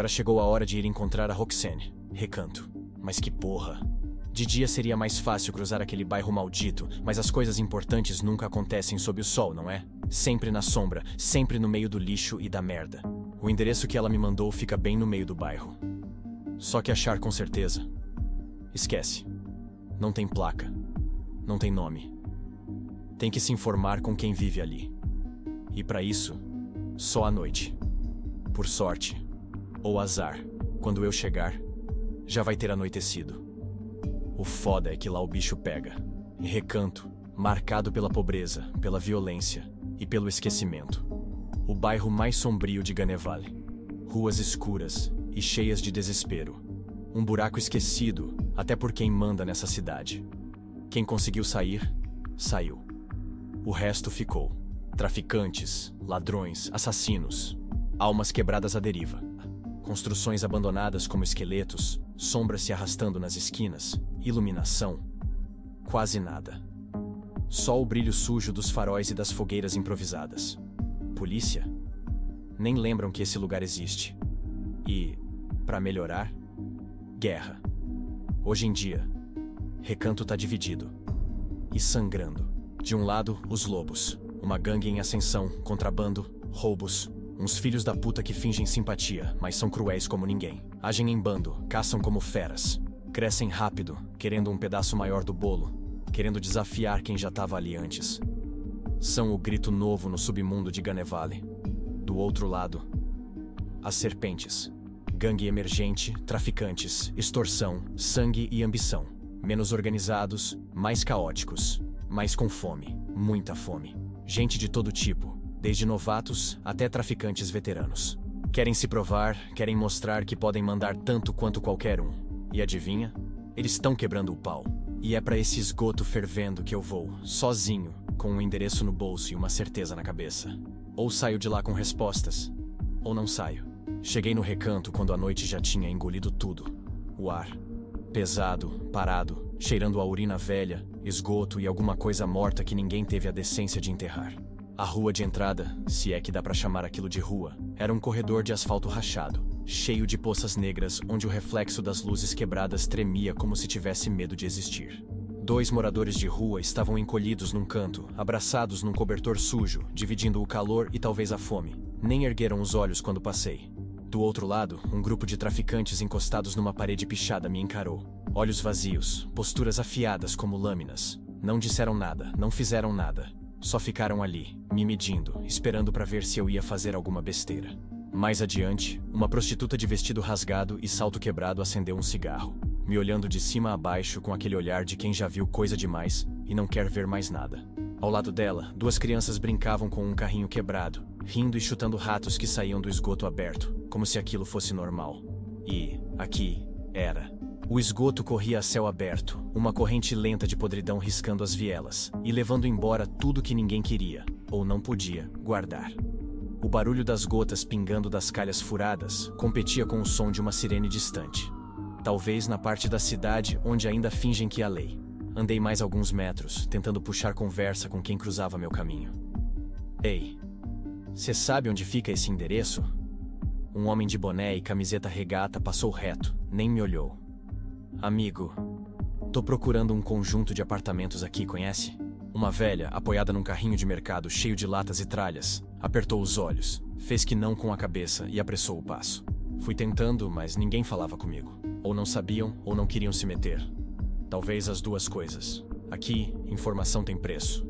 Agora chegou a hora de ir encontrar a Roxane. Recanto. Mas que porra. De dia seria mais fácil cruzar aquele bairro maldito, mas as coisas importantes nunca acontecem sob o sol, não é? Sempre na sombra, sempre no meio do lixo e da merda. O endereço que ela me mandou fica bem no meio do bairro. Só que achar com certeza. Esquece. Não tem placa. Não tem nome. Tem que se informar com quem vive ali. E para isso, só à noite. Por sorte, ou azar, quando eu chegar, já vai ter anoitecido. O foda é que lá o bicho pega. Em Recanto, marcado pela pobreza, pela violência e pelo esquecimento. O bairro mais sombrio de Ganevale. Ruas escuras e cheias de desespero. Um buraco esquecido, até por quem manda nessa cidade. Quem conseguiu sair, saiu. O resto ficou. Traficantes, ladrões, assassinos. Almas quebradas à deriva. Construções abandonadas como esqueletos, sombras se arrastando nas esquinas, iluminação. Quase nada. Só o brilho sujo dos faróis e das fogueiras improvisadas. Polícia? Nem lembram que esse lugar existe. E, para melhorar, guerra. Hoje em dia, Recanto tá dividido. E sangrando. De um lado, os lobos. Uma gangue em ascensão, contrabando, roubos. Uns filhos da puta que fingem simpatia, mas são cruéis como ninguém. Agem em bando, caçam como feras. Crescem rápido, querendo um pedaço maior do bolo. Querendo desafiar quem já tava ali antes. São o grito novo no submundo de Ganevale. Do outro lado, as serpentes. Gangue emergente, traficantes, extorsão, sangue e ambição. Menos organizados, mais caóticos, mais com fome, muita fome. Gente de todo tipo, desde novatos até traficantes veteranos. Querem se provar, querem mostrar que podem mandar tanto quanto qualquer um. E adivinha? Eles estão quebrando o pau. E é pra esse esgoto fervendo que eu vou, sozinho, com um endereço no bolso e uma certeza na cabeça. Ou saio de lá com respostas, ou não saio. Cheguei no Recanto quando a noite já tinha engolido tudo. O ar. Pesado, parado, cheirando a urina velha, esgoto e alguma coisa morta que ninguém teve a decência de enterrar. A rua de entrada, se é que dá pra chamar aquilo de rua, era um corredor de asfalto rachado, cheio de poças negras onde o reflexo das luzes quebradas tremia como se tivesse medo de existir. 2 moradores de rua estavam encolhidos num canto, abraçados num cobertor sujo, dividindo o calor e talvez a fome. Nem ergueram os olhos quando passei. Do outro lado, um grupo de traficantes encostados numa parede pichada me encarou. Olhos vazios, posturas afiadas como lâminas. Não disseram nada, não fizeram nada. Só ficaram ali, me medindo, esperando para ver se eu ia fazer alguma besteira. Mais adiante, uma prostituta de vestido rasgado e salto quebrado acendeu um cigarro, me olhando de cima a baixo com aquele olhar de quem já viu coisa demais e não quer ver mais nada. Ao lado dela, 2 crianças brincavam com um carrinho quebrado, rindo e chutando ratos que saíam do esgoto aberto, como se aquilo fosse normal. E, aqui, era. O esgoto corria a céu aberto, uma corrente lenta de podridão riscando as vielas, e levando embora tudo que ninguém queria, ou não podia, guardar. O barulho das gotas pingando das calhas furadas competia com o som de uma sirene distante. Talvez na parte da cidade onde ainda fingem que há lei. Andei mais alguns metros, tentando puxar conversa com quem cruzava meu caminho. Ei, cê sabe onde fica esse endereço? Um homem de boné e camiseta regata passou reto, nem me olhou. Amigo, tô procurando um conjunto de apartamentos aqui, conhece? Uma velha, apoiada num carrinho de mercado cheio de latas e tralhas, apertou os olhos, fez que não com a cabeça e apressou o passo. Fui tentando, mas ninguém falava comigo. Ou não sabiam, ou não queriam se meter. Talvez as duas coisas. Aqui, informação tem preço.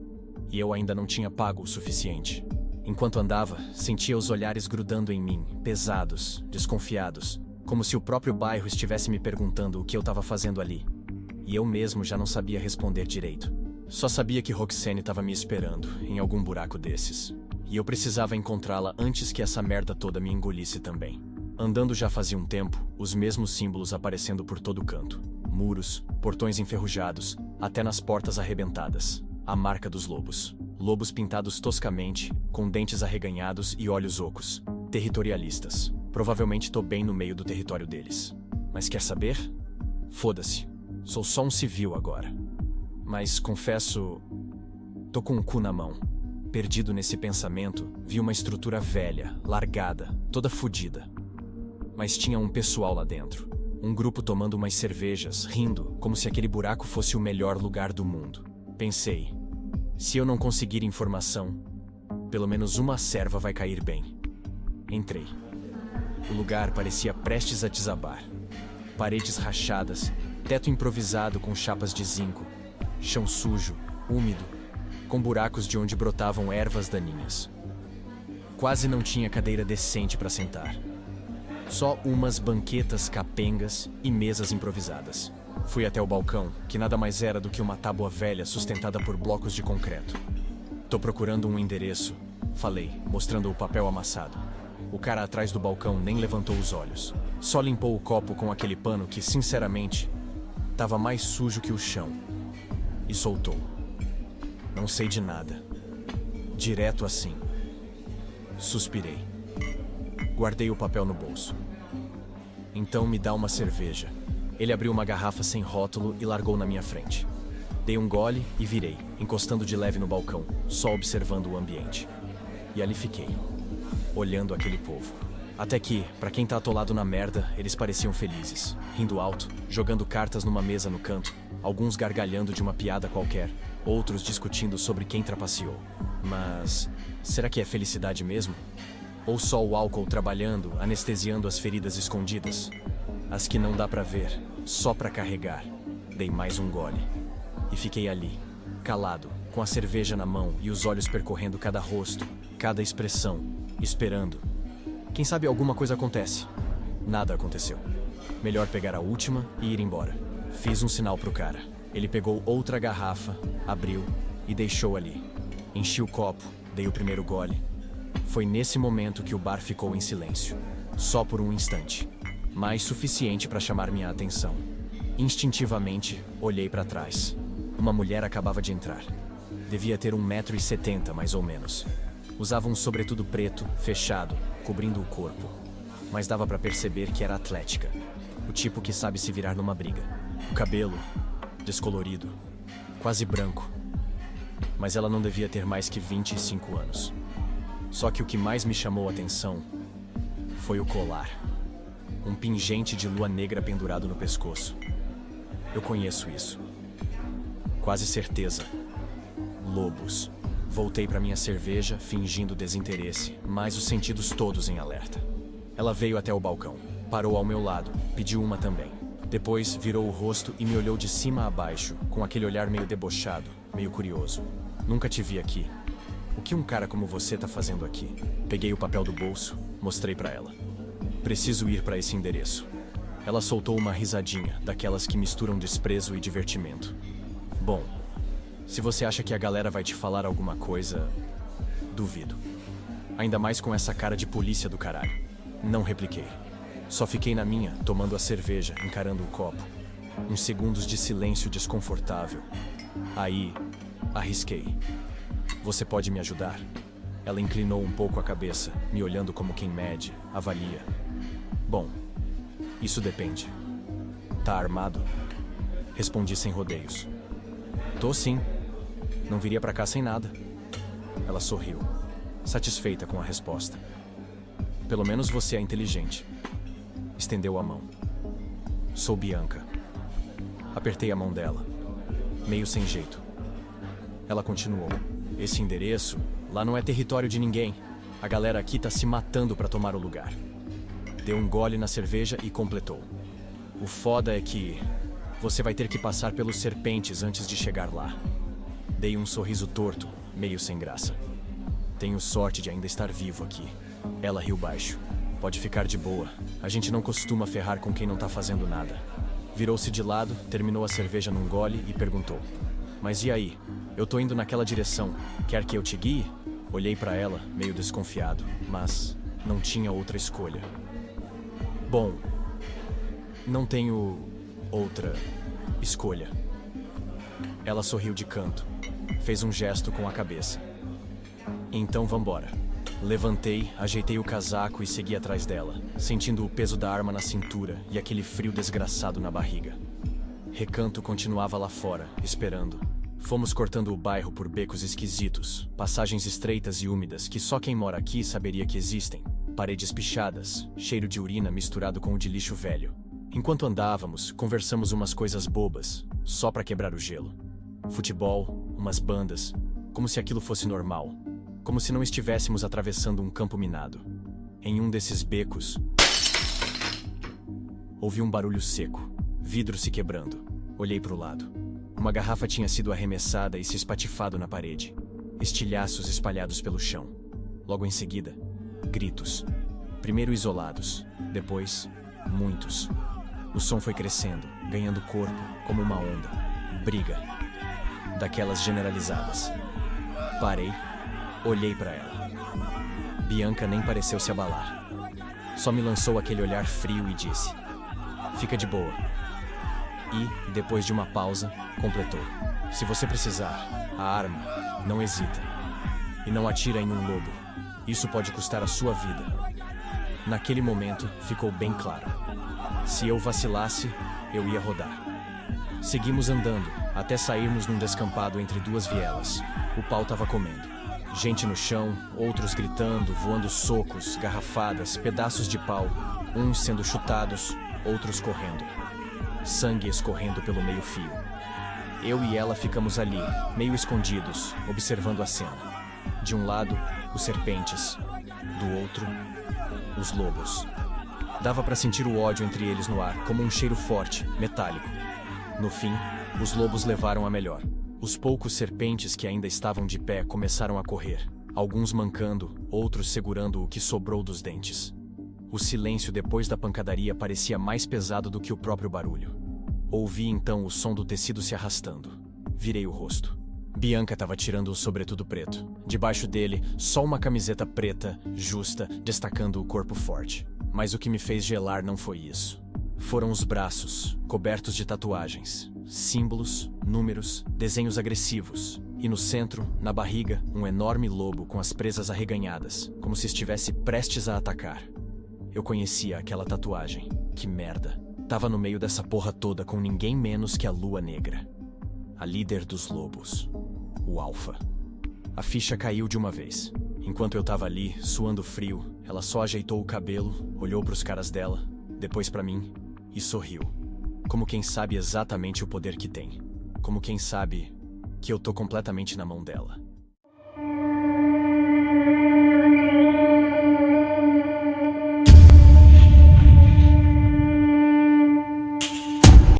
E eu ainda não tinha pago o suficiente. Enquanto andava, sentia os olhares grudando em mim, pesados, desconfiados, como se o próprio bairro estivesse me perguntando o que eu estava fazendo ali. E eu mesmo já não sabia responder direito. Só sabia que Roxane estava me esperando, em algum buraco desses. E eu precisava encontrá-la antes que essa merda toda me engolisse também. Andando já fazia um tempo, os mesmos símbolos aparecendo por todo canto. Muros, portões enferrujados, até nas portas arrebentadas. A marca dos lobos. Lobos pintados toscamente, com dentes arreganhados e olhos ocos. Territorialistas. Provavelmente tô bem no meio do território deles. Mas quer saber? Foda-se. Sou só um civil agora. Mas, confesso, tô com o cu na mão. Perdido nesse pensamento, vi uma estrutura velha, largada, toda fodida. mas tinha um pessoal lá dentro. Um grupo tomando umas cervejas, rindo, como se aquele buraco fosse o melhor lugar do mundo. Pensei, se eu não conseguir informação, pelo menos uma serva vai cair bem. Entrei. O lugar parecia prestes a desabar. Paredes rachadas, teto improvisado com chapas de zinco, chão sujo, úmido, com buracos de onde brotavam ervas daninhas. Quase não tinha cadeira decente para sentar. Só umas banquetas capengas e mesas improvisadas. Fui até o balcão, que nada mais era do que uma tábua velha sustentada por blocos de concreto. "Tô procurando um endereço", falei, mostrando o papel amassado. O cara atrás do balcão nem levantou os olhos. Só limpou o copo com aquele pano que, sinceramente, estava mais sujo que o chão. E soltou. "Não sei de nada." Direto assim. Suspirei. Guardei o papel no bolso. "Então me dá uma cerveja." Ele abriu uma garrafa sem rótulo e largou na minha frente. Dei um gole e virei, encostando de leve no balcão, só observando o ambiente. E ali fiquei, olhando aquele povo. Até que, pra quem tá atolado na merda, eles pareciam felizes, rindo alto, jogando cartas numa mesa no canto, alguns gargalhando de uma piada qualquer, outros discutindo sobre quem trapaceou. Mas será que é felicidade mesmo? Ou só o álcool trabalhando, anestesiando as feridas escondidas? As que não dá pra ver, só pra carregar. Dei mais um gole. E fiquei ali, calado, com a cerveja na mão e os olhos percorrendo cada rosto, cada expressão, esperando. Quem sabe alguma coisa acontece. Nada aconteceu. Melhor pegar a última e ir embora. Fiz um sinal pro cara. Ele pegou outra garrafa, abriu e deixou ali. Enchi o copo, dei o primeiro gole. Foi nesse momento que o bar ficou em silêncio. Só por um instante. Mais suficiente para chamar minha atenção. Instintivamente, olhei para trás. Uma mulher acabava de entrar. Devia ter 1,70 m, mais ou menos. Usava um sobretudo preto, fechado, cobrindo o corpo. Mas dava para perceber que era atlética. O tipo que sabe se virar numa briga. O cabelo, descolorido, quase branco. Mas ela não devia ter mais que 25 anos. Só que o que mais me chamou a atenção foi o colar. Um pingente de lua negra pendurado no pescoço. Eu conheço isso. Quase certeza. Lobos. Voltei para minha cerveja, fingindo desinteresse, mas os sentidos todos em alerta. Ela veio até o balcão, parou ao meu lado, pediu uma também. Depois virou o rosto e me olhou de cima a baixo, com aquele olhar meio debochado, meio curioso. "Nunca te vi aqui. O que um cara como você tá fazendo aqui?" Peguei o papel do bolso, mostrei para ela. "Preciso ir para esse endereço." Ela soltou uma risadinha, daquelas que misturam desprezo e divertimento. "Bom, se você acha que a galera vai te falar alguma coisa, duvido. Ainda mais com essa cara de polícia do caralho." Não repliquei. Só fiquei na minha, tomando a cerveja, encarando o copo. Uns segundos de silêncio desconfortável. Aí, arrisquei. "Você pode me ajudar?" Ela inclinou um pouco a cabeça, me olhando como quem mede, avalia. "Bom, isso depende." "Tá armado?" Respondi sem rodeios. "Tô sim. Não viria pra cá sem nada." Ela sorriu, satisfeita com a resposta. "Pelo menos você é inteligente." Estendeu a mão. "Sou Bianca." Apertei a mão dela, meio sem jeito. Ela continuou. "Esse endereço, lá não é território de ninguém. A galera aqui tá se matando pra tomar o lugar." Deu um gole na cerveja e completou. "O foda é que você vai ter que passar pelos serpentes antes de chegar lá." Dei um sorriso torto, meio sem graça. "Tenho sorte de ainda estar vivo aqui." Ela riu baixo. "Pode ficar de boa. A gente não costuma ferrar com quem não tá fazendo nada." Virou-se de lado, terminou a cerveja num gole e perguntou: "Mas e aí? Eu tô indo naquela direção. Quer que eu te guie?" Olhei pra ela, meio desconfiado, mas não tinha outra escolha. "Bom, não tenho outra escolha." Ela sorriu de canto, fez um gesto com a cabeça. "Então vambora." Levantei, ajeitei o casaco e segui atrás dela, sentindo o peso da arma na cintura e aquele frio desgraçado na barriga. Recanto continuava lá fora, esperando. Fomos cortando o bairro por becos esquisitos, passagens estreitas e úmidas que só quem mora aqui saberia que existem. paredes pichadas, cheiro de urina misturado com o de lixo velho. Enquanto andávamos, conversamos umas coisas bobas, só pra quebrar o gelo. Futebol, umas bandas, como se aquilo fosse normal. Como se não estivéssemos atravessando um campo minado. Em um desses becos, ouvi um barulho seco, vidro se quebrando. Olhei pro lado. Uma garrafa tinha sido arremessada e se espatifado na parede. Estilhaços espalhados pelo chão. Logo em seguida, gritos. Primeiro isolados, depois, muitos. O som foi crescendo, ganhando corpo, como uma onda. Briga. Daquelas generalizadas. Parei, olhei pra ela. Bianca nem pareceu se abalar. Só me lançou aquele olhar frio e disse: "Fica de boa." E, depois de uma pausa, completou: "Se você precisar, a arma, não hesita. E não atira em um lobo. Isso pode custar a sua vida." Naquele momento, ficou bem claro. Se eu vacilasse, eu ia rodar. Seguimos andando, até sairmos num descampado entre duas vielas. O pau tava comendo. Gente no chão, outros gritando, voando socos, garrafadas, pedaços de pau, uns sendo chutados, outros correndo. Sangue escorrendo pelo meio-fio. Eu e ela ficamos ali, meio escondidos, observando a cena. De um lado, os serpentes. Do outro, os lobos. Dava pra sentir o ódio entre eles no ar, como um cheiro forte, metálico. No fim, os lobos levaram a melhor. Os poucos serpentes que ainda estavam de pé começaram a correr, alguns mancando, outros segurando o que sobrou dos dentes. O silêncio depois da pancadaria parecia mais pesado do que o próprio barulho. Ouvi então o som do tecido se arrastando. Virei o rosto. Bianca estava tirando o sobretudo preto. Debaixo dele, só uma camiseta preta, justa, destacando o corpo forte. Mas o que me fez gelar não foi isso. Foram os braços, cobertos de tatuagens, símbolos, números, desenhos agressivos. E no centro, na barriga, um enorme lobo com as presas arreganhadas, como se estivesse prestes a atacar. Eu conhecia aquela tatuagem. Que merda. Tava no meio dessa porra toda com ninguém menos que a Lua Negra. A líder dos lobos. O Alfa. A ficha caiu de uma vez. Enquanto eu tava ali, suando frio, ela só ajeitou o cabelo, olhou pros caras dela, depois pra mim, e sorriu. Como quem sabe exatamente o poder que tem. Como quem sabe que eu tô completamente na mão dela.